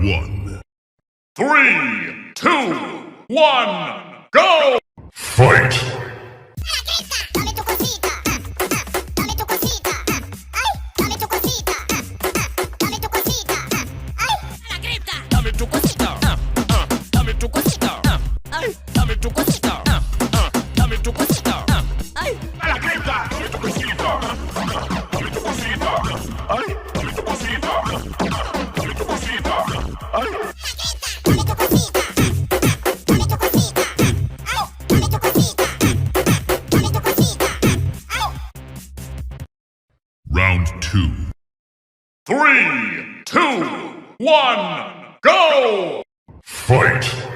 one. 3, 2, 1, go! Fight! Dame tu cosita, dame tu cosita, ay, dame tu cosita, dame tu cosita, ay, a la cripta. Dame tu cosita, dame tu cosita, ay, dame tu cosita, dame tu cosita, ay, ¡A la cripta! ¡Dame tu cosita! ¡Dame tu cosita! ¡Ay! ¡Dame tu cosita! ¡Dame tu cosita! ¡Ay! Dame tu cosita, dame tu cosita, ay, dame tu cosita, dame tu cosita, ay. Round two. 3, 2, 1, go! Fight!